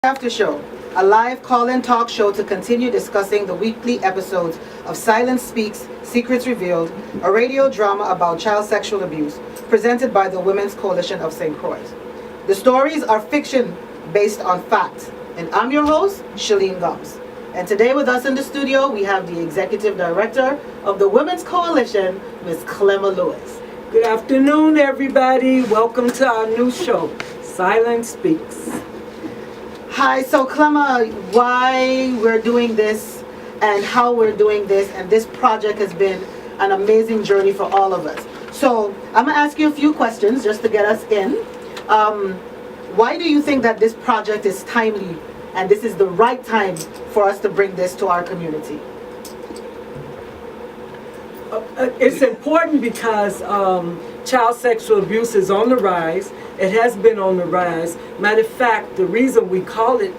After Show, a live call-in talk show to continue discussing the weekly episodes of Silence Speaks, Secrets Revealed, a radio drama about child sexual abuse, presented by the Women's Coalition of St. Croix. The stories are fiction based on fact, and I'm your host, Shalene Gums. And today with us in the studio, we have the Executive Director of the Women's Coalition, Ms. Clema Lewis. Good afternoon, everybody. Welcome to our new show, Silence Speaks. Hi, so Clema, why we're doing this and how we're doing this, and this project has been an amazing journey for all of us. So I'm gonna ask you a few questions just to get us in. Why do you think that this project is timely and this is the right time for us to bring this to our community? It's important because child sexual abuse is on the rise. It has been on the rise. Matter of fact, the reason we call it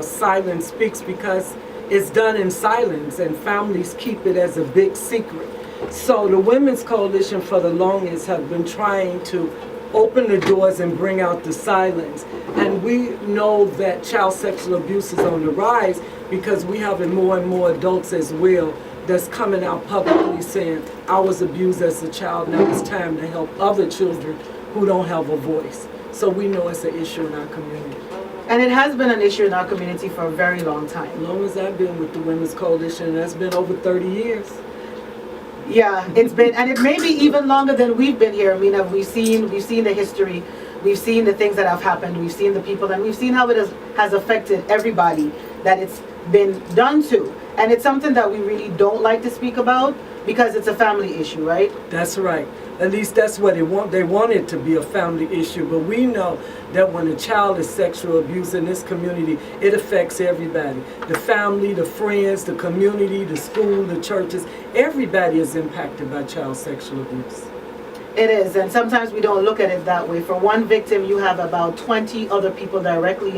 Silence Speaks because it's done in silence and families keep it as a big secret. So the Women's Coalition for the longest have been trying to open the doors and bring out the silence. And we know that child sexual abuse is on the rise because we have more and more adults as well that's coming out publicly saying, I was abused as a child, now it's time to help other children who don't have a voice. So we know it's an issue in our community. And it has been an issue in our community for a very long time. As long as I've been with the Women's Coalition, that's been over 30 years. Yeah, it's been, and it may be even longer than we've been here. I mean, we've seen the history, we've seen the things that have happened, we've seen the people, and we've seen how it has affected everybody that it's been done to. And it's something that we really don't like to speak about because it's a family issue, right? That's right. At least that's what they want. They want it to be a family issue. But we know that when a child is sexual abuse in this community, it affects everybody. The family, the friends, the community, the school, the churches. Everybody is impacted by child sexual abuse. It is, and sometimes we don't look at it that way. For one victim, you have about 20 other people directly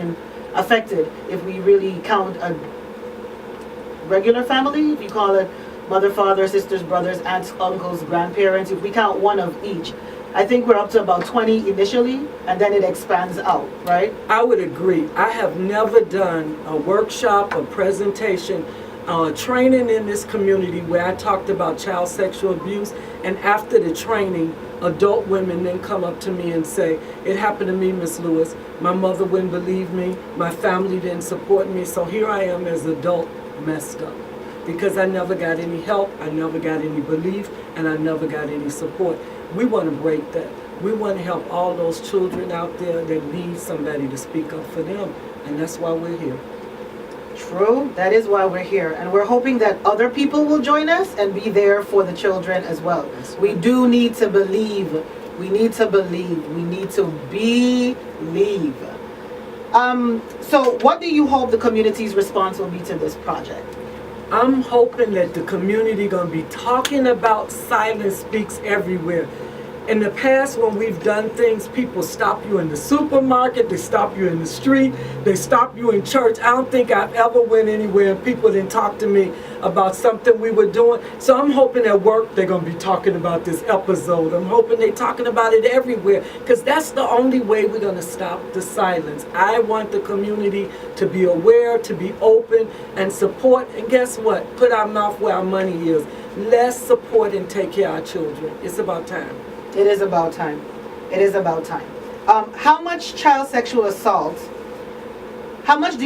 affected if we really count a regular family, if you call it mother, father, sisters, brothers, aunts, uncles, grandparents. If we count one of each, I think we're up to about 20 initially, and then it expands out, right? I would agree. I have never done a workshop, a presentation, training in this community where I talked about child sexual abuse, and after the training, adult women then come up to me and say, it happened to me, Miss Lewis. My mother wouldn't believe me. My family didn't support me. So here I am as an adult messed up because I never got any help, I never got any belief, and I never got any support. We want to break that. We want to help all those children out there that need somebody to speak up for them, and that's why we're here. True, that is why we're here, and we're hoping that other people will join us and be there for the children as well. Right. We do need to believe. We need to believe. We need to believe. So what do you hope the community's response will be to this project? I'm hoping that the community gonna be talking about Silence Speaks everywhere. In the past, when we've done things, people stop you in the supermarket, they stop you in the street, they stop you in church. I don't think I've ever went anywhere and people didn't talk to me about something we were doing. So I'm hoping at work they're gonna be talking about this episode. I'm hoping they're talking about it everywhere because that's the only way we're gonna stop the silence. I want the community to be aware, to be open and support. And guess what? Put our mouth where our money is. Let's support and take care of our children. It's about time. It is about time. It is about time. How much do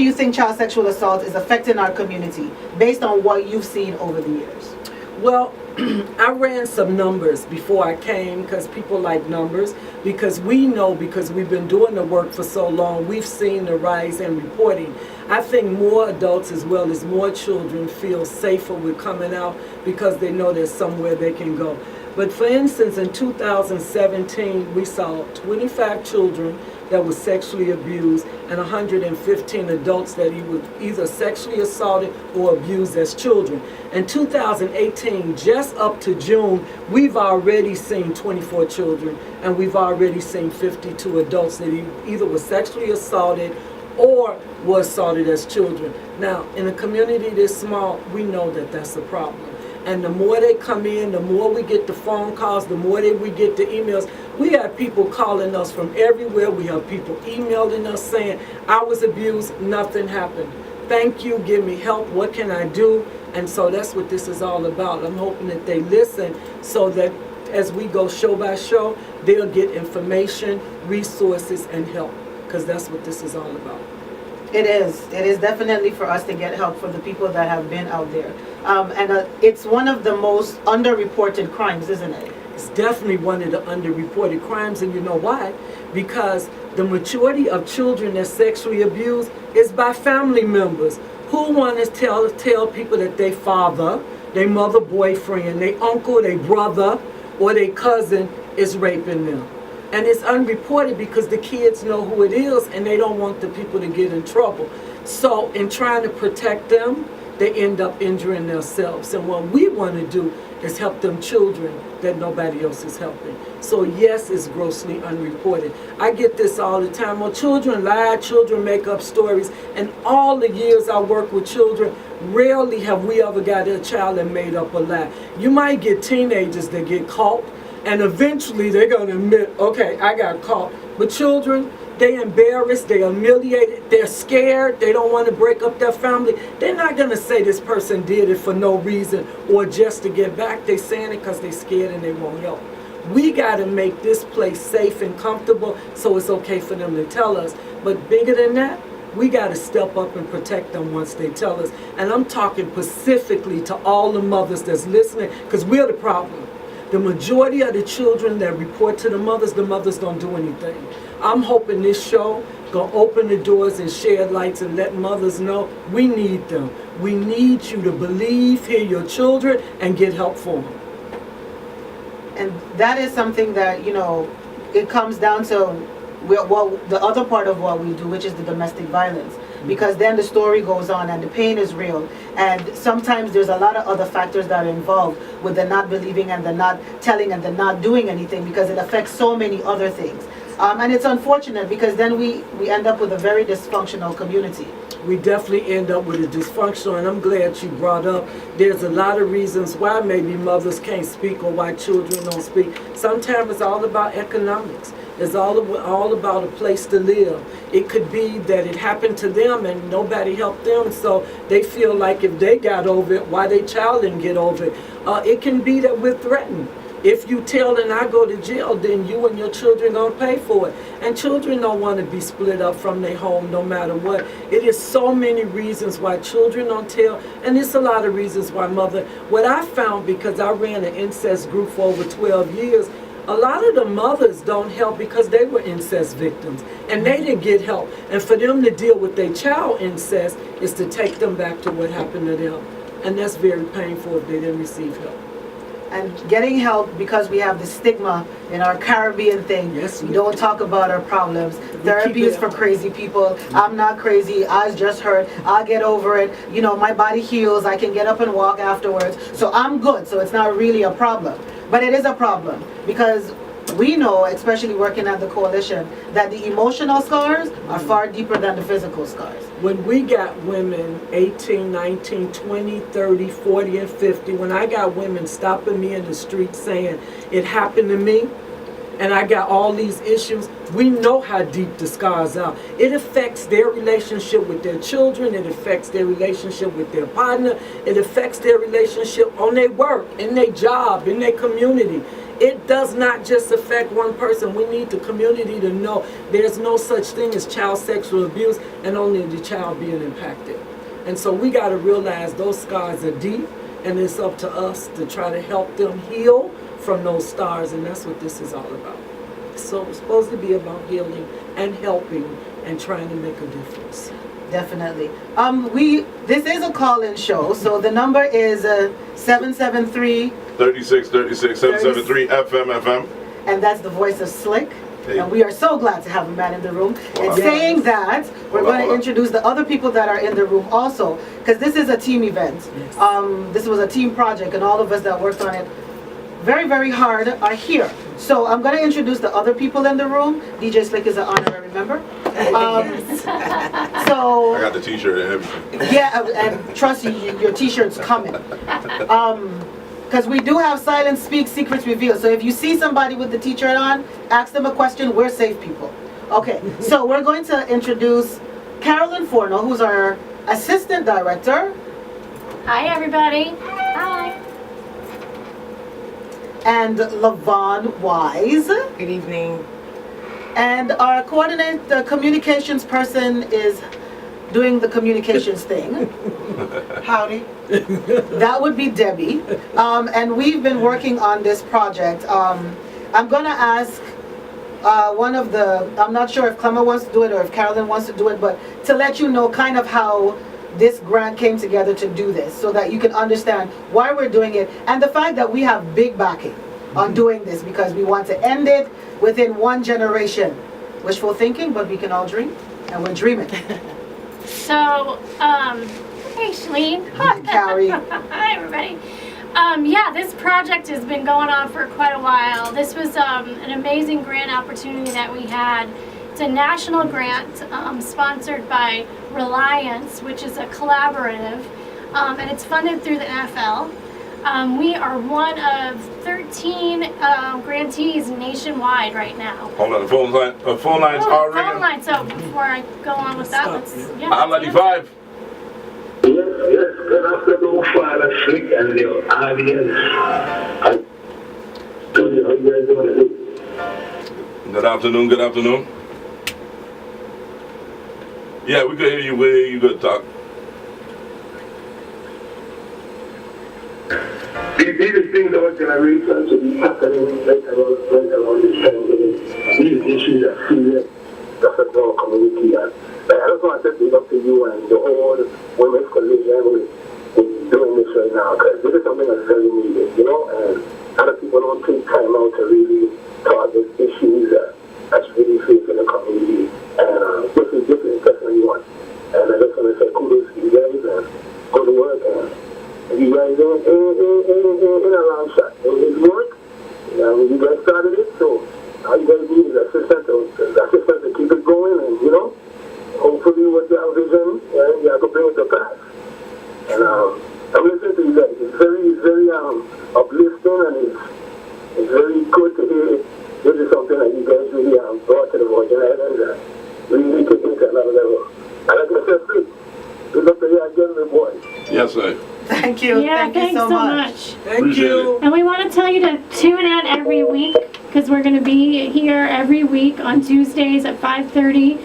you think child sexual assault is affecting our community based on what you've seen over the years? Well, I ran some numbers before I came because people like numbers, because we know, because we've been doing the work for so long, we've seen the rise in reporting. I think more adults as well as more children feel safer with coming out because they know there's somewhere they can go. But for instance, in 2017, we saw 25 children that were sexually abused and 115 adults that he was either sexually assaulted or abused as children. In 2018, just up to June, we've already seen 24 children and we've already seen 52 adults that either were sexually assaulted or were assaulted as children. Now, in a community this small, we know that that's a problem. And the more they come in, the more we get the phone calls, the more we get the emails. We have people calling us from everywhere. We have people emailing us saying, I was abused, nothing happened. Thank you, give me help, what can I do? And so that's what this is all about. I'm hoping that they listen so that as we go show by show, they'll get information, resources, and help, because that's what this is all about. It is. It is definitely for us to get help for the people that have been out there. It's one of the most underreported crimes, isn't it? It's definitely one of the underreported crimes, and you know why? Because the majority of children that's sexually abused is by family members who want to tell people that their father, their mother boyfriend, their uncle, their brother, or their cousin is raping them. And it's unreported because the kids know who it is and they don't want the people to get in trouble. So in trying to protect them, they end up injuring themselves. And what we want to do is help them children that nobody else is helping. So yes, it's grossly unreported. I get this all the time. Well, children lie, children make up stories. And all the years I work with children, rarely have we ever got a child that made up a lie. You might get teenagers that get caught, and eventually they're going to admit, okay, I got caught. But children, they're embarrassed, they're humiliated, they're scared, they don't want to break up their family. They're not going to say this person did it for no reason or just to get back. They're saying it because they're scared and they won't help. We got to make this place safe and comfortable so it's okay for them to tell us. But bigger than that, we got to step up and protect them once they tell us. And I'm talking specifically to all the mothers that's listening, because we're the problem. The majority of the children that report to the mothers don't do anything. I'm hoping this show gonna open the doors and shed lights and let mothers know we need them. We need you to believe, hear your children, and get help for them. And that is something that, you know, it comes down to the other part of what we do, which is the domestic violence. Because then the story goes on and the pain is real. And sometimes there's a lot of other factors that are involved with the not believing and the not telling and the not doing anything, because it affects so many other things. And it's unfortunate because then we end up with a very dysfunctional community. We definitely end up with a dysfunctional, and I'm glad you brought up, there's a lot of reasons why maybe mothers can't speak or why children don't speak. Sometimes it's all about economics. It's all about a place to live. It could be that it happened to them and nobody helped them, so they feel like if they got over it, why their child didn't get over it. It can be that we're threatened. If you tell and I go to jail, then you and your children gonna pay for it. And children don't want to be split up from their home no matter what. It is so many reasons why children don't tell, and it's a lot of reasons why what I found, because I ran an incest group for over 12 years, a lot of the mothers don't help because they were incest victims and they didn't get help. And for them to deal with their child incest is to take them back to what happened to them. And that's very painful if they didn't receive help. And getting help, because we have the stigma in our Caribbean thing. Yes, we don't talk about our problems. Therapy is for crazy people. I'm not crazy. I was just hurt. I'll get over it. You know, my body heals. I can get up and walk afterwards. So I'm good. So it's not really a problem. But it is a problem because we know, especially working at the coalition, that the emotional scars are far deeper than the physical scars. When we got women 18, 19, 20, 30, 40, and 50, when I got women stopping me in the street saying, it happened to me, and I got all these issues, we know how deep the scars are. It affects their relationship with their children, it affects their relationship with their partner, it affects their relationship on their work, in their job, in their community. It does not just affect one person. We need the community to know there's no such thing as child sexual abuse and only the child being impacted. And so we got to realize those scars are deep, and it's up to us to try to help them heal from those scars, and that's what this is all about. So it's supposed to be about healing and helping and trying to make a difference. Definitely. This is a call-in show, so the number is 773 3636 773 FM. And that's the voice of Slick. Hey. And we are so glad to have a man in the room. Hola. And saying that, we're going to introduce the other people that are in the room also, because this is a team event. Yes. This was a team project, and all of us that worked on it very, very hard are here. So I'm going to introduce the other people in the room. DJ Slick is an honorary member. So I got the t-shirt and everything. yeah, and trust you, your t-shirt's coming. Because we do have silence speak, secrets revealed. So if you see somebody with the t-shirt on, ask them a question. We're safe people. Okay, so we're going to introduce Carolyn Forno, who's our assistant director. Hi, everybody. Hi. And Lavon Wise. Good evening. And our the communications person is doing the communications thing. Howdy. That would be Debbie. And we've been working on this project. I'm gonna ask one of the, I'm not sure if Clema wants to do it or if Carolyn wants to do it, but to let you know kind of how this grant came together to do this, so that you can understand why we're doing it, and the fact that we have big backing on doing this, because we want to end it within one generation. Wishful thinking, but we can all dream, and we're dreaming. So, hey, Shalene. Carrie. Hi, everybody. Yeah, this project has been going on for quite a while. This was an amazing grant opportunity that we had. It's a national grant sponsored by RALIANCE, which is a collaborative, and it's funded through the NFL. We are one of 13 grantees nationwide right now. Hold on, the phone lines are ringing. Phone line. So before I go on with that, let's I-95. Yes, good afternoon, Father Slick and the audience. How you guys doing? Good afternoon. Yeah, we could hear you. We hear you good talk. These things are going to really start to be happening later on this time. These issues are serious. That's a small community. And I just want to say up to you and the whole women's coalition with doing this right now, because this is something that's very needed, you know, and other people don't take time out to really target issues that's really facing the community. And this is definitely one. And I just want to say kudos to you guys and good work. And you guys in a long shot. It's work. You guys started it, so all you guys need is assistance to keep it going, and you know, hopefully with your vision, you have to bring it to pass. And I'm listening to you guys. It's very uplifting, and it's very good to hear this is something that you guys really brought to the Virgin Islands and really taking it to another level. And like I said, please, good luck to you again, my boy. Yes, sir. Thank you. Yeah, Thank you so much. Thank you. And we want to tell you to tune in every week, because we're going to be here every week on Tuesdays at 5:30.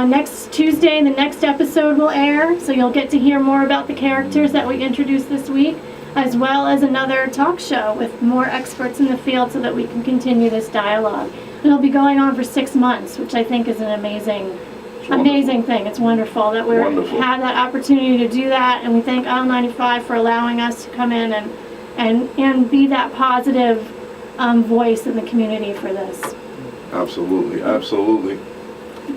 Next Tuesday, the next episode will air, so you'll get to hear more about the characters that we introduced this week, as well as another talk show with more experts in the field, so that we can continue this dialogue. It'll be going on for 6 months, which I think is an amazing thing. It's wonderful that we had that opportunity to do that, and we thank IL95 for allowing us to come in and be that positive voice in the community for this. Absolutely.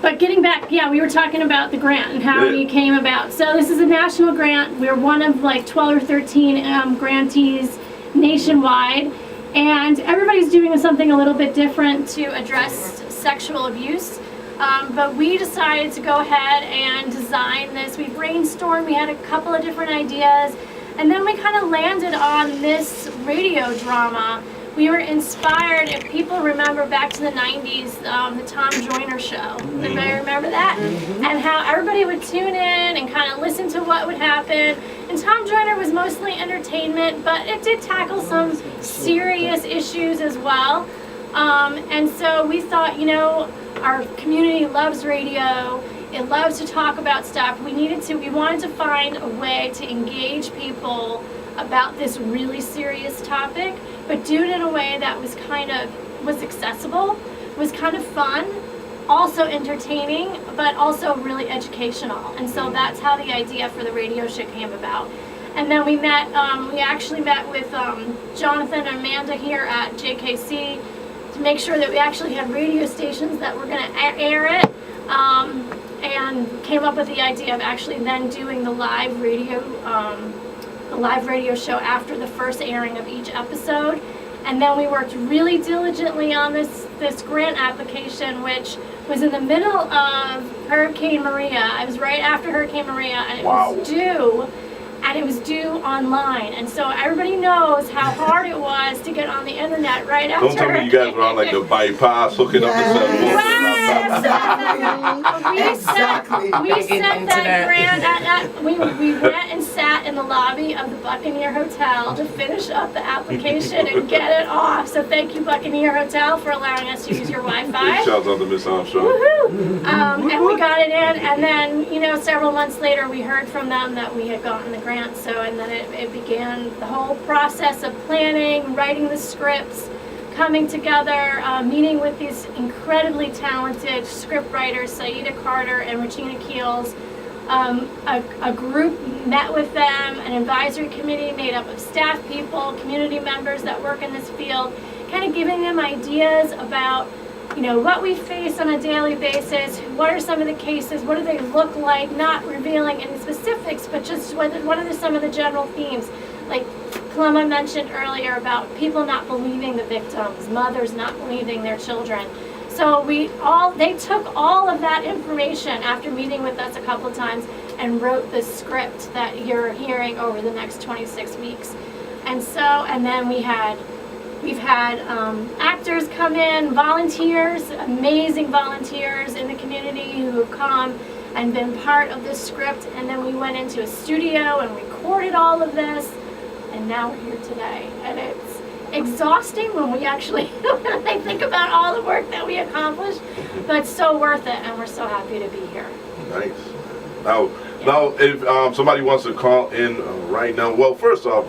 But getting back, we were talking about the grant and how we came about. So this is a national grant. We're one of like 12 or 13 grantees nationwide, and everybody's doing something a little bit different to address sexual abuse. But we decided to go ahead and design this. We brainstormed, we had a couple of different ideas, and then we kind of landed on this radio drama. We were inspired, if people remember back to the 90s, the Tom Joyner show. Anybody remember that? And how everybody would tune in and kind of listen to what would happen. And Tom Joyner was mostly entertainment, but it did tackle some serious issues as well. And so we thought, our community loves radio. It loves to talk about stuff. We wanted to find a way to engage people about this really serious topic, but do it in a way that was accessible, was kind of fun, also entertaining, but also really educational. And so that's how the idea for the radio show came about. And then we actually met with Jonathan and Amanda here at JKC to make sure that we actually had radio stations that were going to air it, and came up with the idea of actually then doing the live radio show after the first airing of each episode. And then we worked really diligently on this grant application, which was in the middle of Hurricane Maria. It was right after Hurricane Maria, and it was due and it was due online. And so everybody knows how hard it was to get on the internet right after. Don't tell me you guys were on like a bypass hooking up the cell phone. We sent that grant. We went and sat in the lobby of the Buccaneer Hotel to finish up the application and get it off. So thank you, Buccaneer Hotel, for allowing us to use your Wi-Fi. Shout out to Miss Armstrong. Woohoo! And we got it in, and then several months later we heard from them that we had gotten the grant. So and then it began the whole process of planning, writing the scripts, coming together, meeting with these incredibly talented script writers, Saida Carter and Regina Keels. A group met with them, an advisory committee made up of staff people, community members that work in this field, kind of giving them ideas about what we face on a daily basis, what are some of the cases, what do they look like, not revealing any specifics, but just what are some of the general themes. Like Clema mentioned earlier about people not believing the victims, mothers not believing their children. So they took all of that information after meeting with us a couple of times and wrote the script that you're hearing over the next 26 weeks. And then we've had actors come in, volunteers, amazing volunteers in the community who have come and been part of this script. And then we went into a studio and recorded all of this. And now we're here today. And it's exhausting when we actually when I think about all the work that we accomplished, but so worth it, and we're so happy to be here. Nice. Now, if somebody wants to call in right now, well, first off,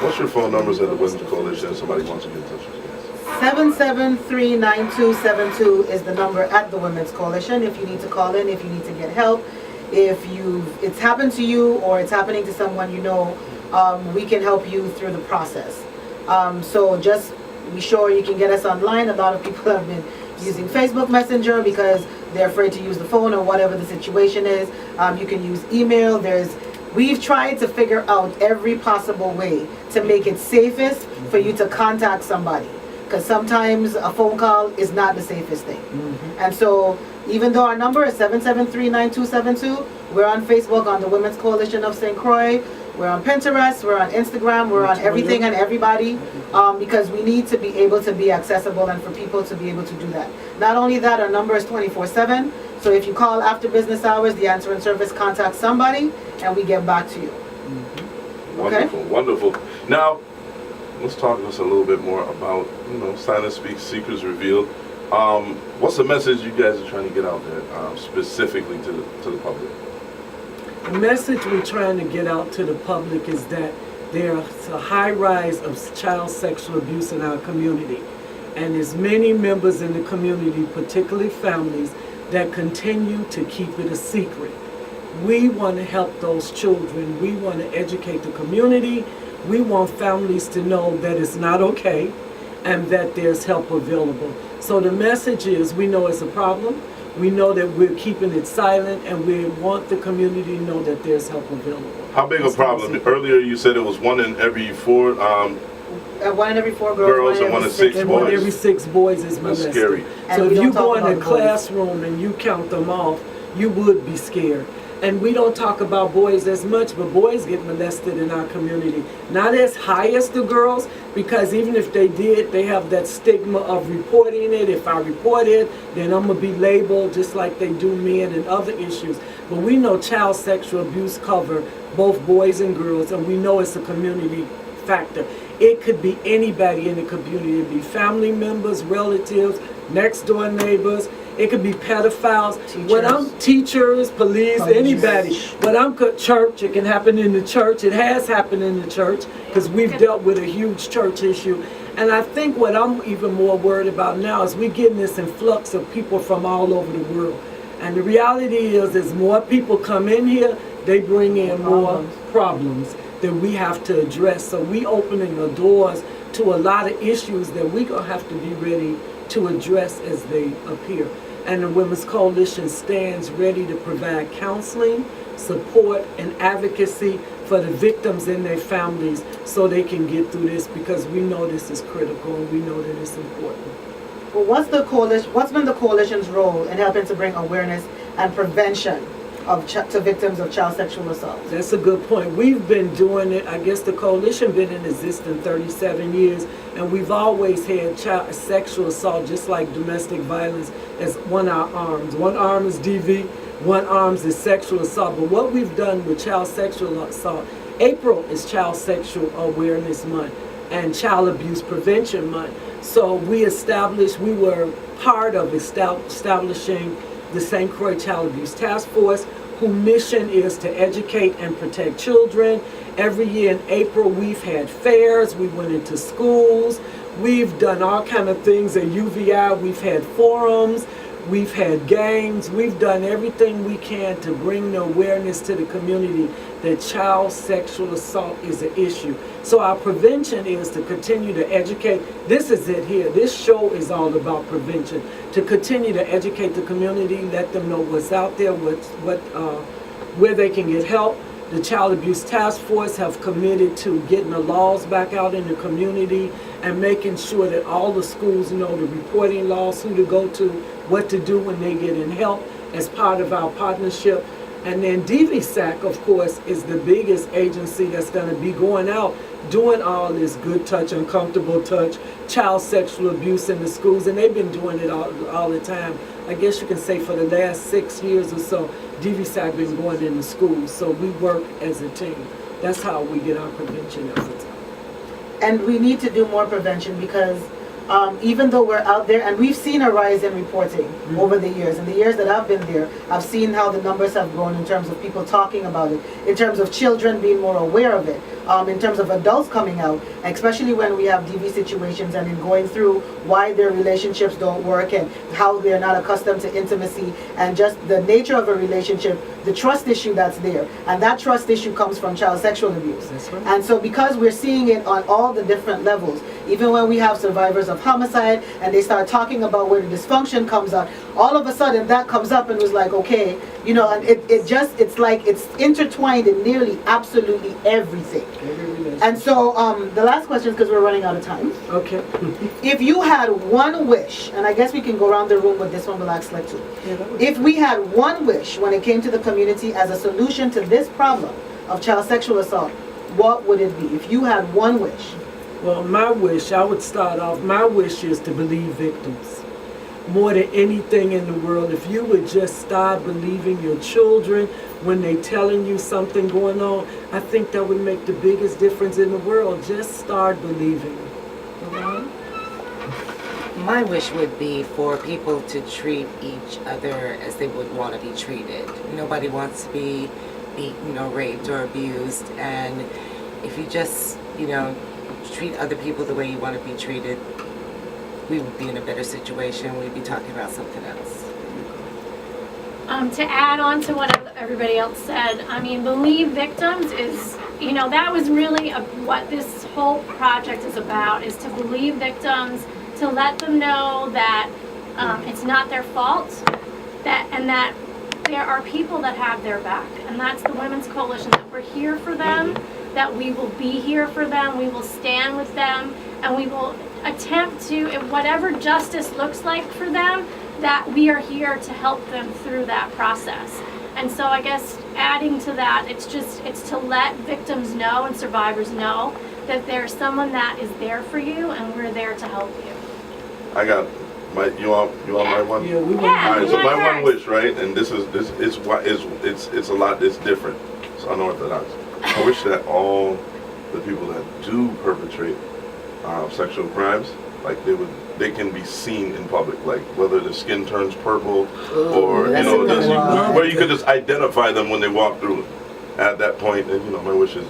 what's your phone numbers at the Women's Coalition if somebody wants to get in touch with you guys? 773-9272 is the number at the Women's Coalition if you need to call in, if you need to get help, if it's happened to you or it's happening to someone we can help you through the process. So just be sure you can get us online. A lot of people have been using Facebook Messenger because they're afraid to use the phone or whatever the situation is. You can use email. We've tried to figure out every possible way to make it safest for you to contact somebody, because sometimes a phone call is not the safest thing. And so even though our number is 773-9272, we're on Facebook on the Women's Coalition of St. Croix. We're on Pinterest, we're on Instagram, we're on everything and everybody, because we need to be able to be accessible and for people to be able to do that. Not only that, our number is 24/7, so if you call after business hours, the answering service contacts somebody and we get back to you. Wonderful, wonderful. Now, let's talk just a little bit more about, Silence Speaks, Secrets Revealed. What's the message you guys are trying to get out there, specifically to the public? The message we're trying to get out to the public is that there's a high rise of child sexual abuse in our community. And there's many members in the community, particularly families, that continue to keep it a secret. We want to help those children. We want to educate the community. We want families to know that it's not okay and that there's help available. So the message is, we know it's a problem. We know that we're keeping it silent, and we want the community to know that there's help available. How big a problem? Earlier you said it was 1 in every 4 1 in every 4 girls and 1 in 6 boys. And 1 in every 6 boys is molested. That's scary. So if you go in a classroom and you count them off, you would be scared. And we don't talk about boys as much, but boys get molested in our community. Not as high as the girls, because even if they did, they have that stigma of reporting it. If I report it, then I'm going to be labeled just like they do men and other issues. But we know child sexual abuse cover both boys and girls, and we know it's a community factor. It could be anybody in the community. It could be family members, relatives, next door neighbors. It could be pedophiles. Teachers, police, anybody. Church, it can happen in the church. It has happened in the church because we've dealt with a huge church issue. And I think what I'm even more worried about now is we're getting this influx of people from all over the world. And the reality is, as more people come in here, they bring in more problems that we have to address. So we opening the doors to a lot of issues that we're going to have to be ready to address as they appear. And the Women's Coalition stands ready to provide counseling, support, and advocacy for the victims and their families so they can get through this, because we know this is critical and we know that it's important. Well, what's been the coalition's role in helping to bring awareness and prevention to victims of child sexual assault? That's a good point. We've been doing it, I guess the coalition been in existence 37 years, and we've always had child sexual assault, just like domestic violence, as one of our arms. One arm is DV, one arm is sexual assault. But what we've done with child sexual assault, April is Child Sexual Awareness Month and Child Abuse Prevention Month. So we were part of establishing the St. Croix Child Abuse Task Force, whose mission is to educate and protect children. Every year in April, we've had fairs, we went into schools, we've done all kind of things at UVI, we've had forums, we've had games, we've done everything we can to bring the awareness to the community that child sexual assault is an issue. So our prevention is to continue to educate. This is it here. This show is all about prevention. To continue to educate the community, let them know what's out there, where they can get help. The Child Abuse Task Force have committed to getting the laws back out in the community and making sure that all the schools know the reporting laws, who to go to, what to do when they get in help as part of our partnership. And then DVSAC, of course, is the biggest agency that's going to be going out doing all this good touch, uncomfortable touch, child sexual abuse in the schools, and they've been doing it all the time. I guess you can say for the last 6 years or so, DVSAC been going in the schools, so we work as a team. That's how we get our prevention efforts. And we need to do more prevention because even though we're out there, and we've seen a rise in reporting over the years. In the years that I've been there, I've seen how the numbers have grown in terms of people talking about it, in terms of children being more aware of it, in terms of adults coming out, especially when we have DV situations and in going through why their relationships don't work and how they're not accustomed to intimacy and just the nature of a relationship, the trust issue that's there. And that trust issue comes from child sexual abuse. That's right. And so because we're seeing it on all the different levels, even when we have survivors of homicide and they start talking about where the dysfunction comes out, all of a sudden that comes up and was like, okay, you know, and it's like it's intertwined in nearly absolutely everything. And so the last question, because we're running out of time. Okay. If you had one wish, and I guess we can go around the room with this one, Black Select too. If we had one wish when it came to the community as a solution to this problem of child sexual assault, what would it be? If you had one wish. Well, my wish, I would start off, my wish is to believe victims. More than anything in the world, if you would just start believing your children when they telling you something going on, I think that would make the biggest difference in the world. Just start believing. My wish would be for people to treat each other as they would want to be treated. Nobody wants to be beaten or raped or abused, and if you just, treat other people the way you want to be treated, we would be in a better situation. We'd be talking about something else. To add on to what everybody else said, I mean, believe victims is, that was really what this whole project is about, is to believe victims, to let them know that it's not their fault, and that there are people that have their back, and that's the Women's Coalition, that we're here for them, that we will be here for them, we will stand with them, and we will attempt to, if whatever justice looks like for them, that we are here to help them through that process. And so I guess adding to that, it's to let victims know and survivors know that there's someone that is there for you, and we're there to help you. I got my, you want my one? Yeah, we want. Yeah. All right, so my one wish, right, and this is why it's a lot that's different. It's unorthodox. I wish that all the people that do perpetrate sexual crimes, like they can be seen in public, like whether the skin turns purple or where you could just identify them when they walk through. At that point, and my wish is.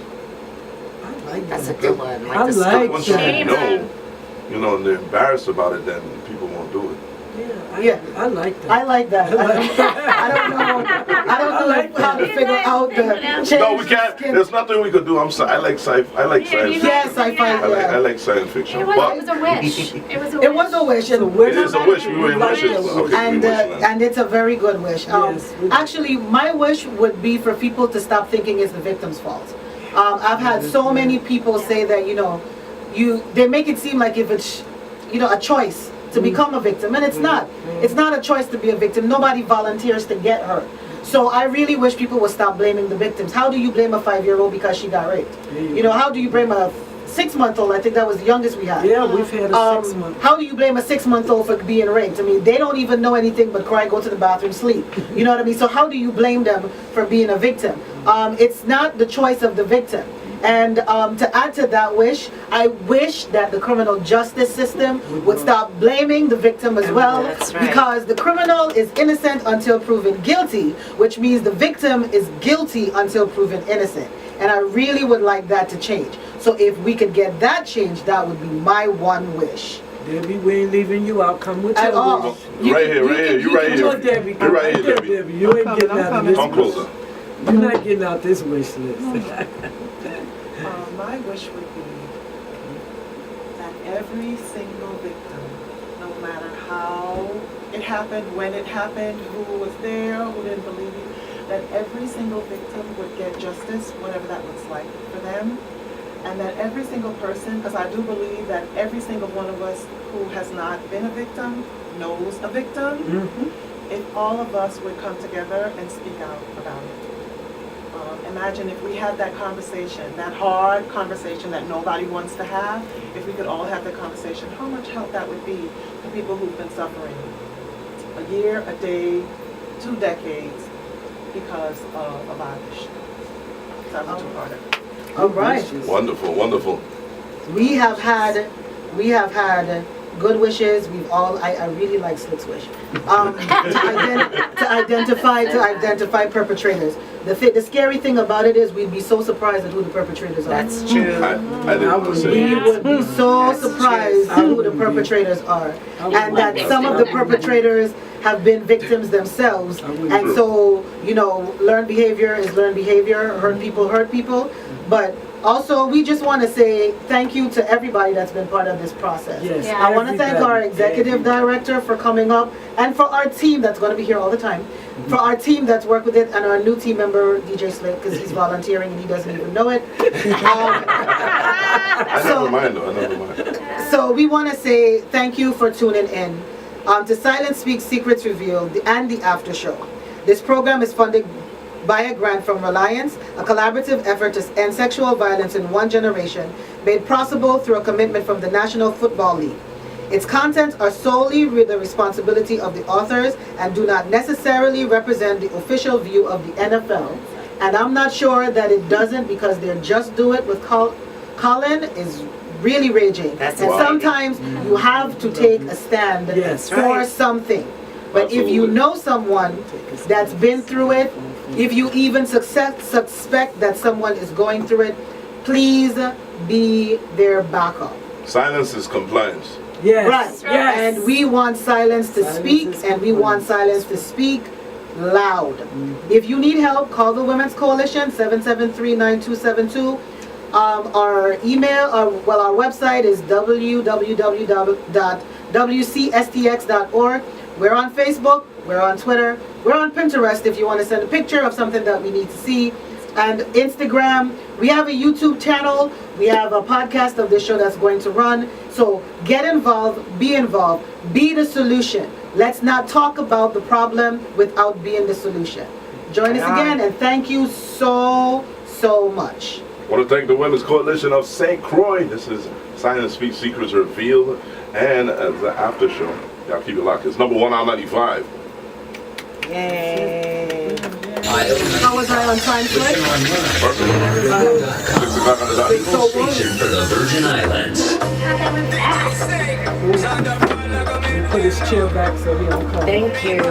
I like That's a that. good one. I like Once that. you know, and they're embarrassed about it, then people won't do it. Yeah, I like that. I like that. I don't know how to figure out the change. No, we can't. There's nothing we could do. I'm sorry. I like science. Yes, sci-fi. I like science fiction. It was a wish. It was a wish. It was a wish. It is a wish. We were in wishes. Okay, And it's a very good wish. Yes, Actually, my wish would be for people to stop thinking it's the victim's fault. I've had so many people say that they make it seem like if it's a choice to become a victim, and it's not. It's not a choice to be a victim. Nobody volunteers to get hurt. So I really wish people would stop blaming the victims. How do you blame a 5-year-old because she got raped? You know, how do you blame a 6-month-old? I think that was the youngest we had. Yeah, we've had a 6 month. How do you blame a 6-month-old for being raped? I mean, they don't even know anything but cry, go to the bathroom, sleep. You know what I mean? So how do you blame them for being a victim? It's not the choice of the victim. And to add to that wish, I wish that the criminal justice system would stop blaming the victim as well. That's right. Because the criminal is innocent until proven guilty, which means the victim is guilty until proven innocent. And I really would like that to change. So if we could get that changed, that would be my one wish. Debbie, we ain't leaving you out. Come with At your all. wish. Right here. You right Come here. on, Debbie. You right here, Come on, Debbie. You ain't getting out of this Come wish. closer. You're not getting out this wish list. My wish would be that every single victim, no matter how it happened, when it happened, who was there, who didn't believe you, that every single victim would get justice, whatever that looks like for them. And that every single person, because I do believe that every single one of us who has not been a victim knows a victim, if all of us would come together and speak out about it. Imagine if we had that conversation, that hard conversation that nobody wants to have, if we could all have that conversation, how much help that would be for people who've been suffering a year, a day, 2 decades because of a violation. So I'm a two-parter. All right. Wonderful, wonderful. We have had good wishes. I really like Slick's wish. To identify perpetrators. The scary thing about it is we'd be so surprised at who the perpetrators are. That's true. I didn't want to say We that. would be so surprised at who the perpetrators are. And that some of the perpetrators have been victims themselves. And so, you know, learned behavior is learned behavior. Hurt people. But also, we just want to say thank you to everybody that's been part of this process. Yes, Yeah. I want to thank our executive director for coming up, and for our team that's going to be here all the time, for our team that's worked with it, and our new team member, DJ Slick, because he's volunteering and he doesn't even know it. I never mind though, I never mind. So we want to say thank you for tuning in to Silence Speaks Secrets Revealed and the After Show. This program is funded by a grant from RALIANCE, a collaborative effort to end sexual violence in one generation, made possible through a commitment from the National Football League. Its contents are solely the responsibility of the authors and do not necessarily represent the official view of the NFL. And I'm not sure that it doesn't, because their Just Do It with Colin is really raging. That's and right. sometimes you have to take a stand Yes. for Right. something. But if you Absolutely. know someone that's been through it, if you even suspect that someone is going through it, please be their backup. Silence is compliance. Yes. Right. Yes. And we want silence to Silence speak, is and we want silence to speak loud. If you need help, call the Women's Coalition, 773-9272. Our email, our website is www.wcstx.org. We're on Facebook, we're on Twitter, we're on Pinterest if you want to send a picture of something that we need to see. And Instagram, we have a YouTube channel, we have a podcast of this show that's going to run. So get involved, be the solution. Let's not talk about the problem without being the solution. Join us again, and thank you so much. I want to thank the Women's Coalition of St. Croix. This is Silence Speaks Secrets Revealed and the After Show. Y'all keep it locked. It's number 1 on 95. Yay. How was I on time, Slick? Perfect. 6 o'clock on the dot. Station for the Virgin Islands. Put his chair back so he don't come. Thank you.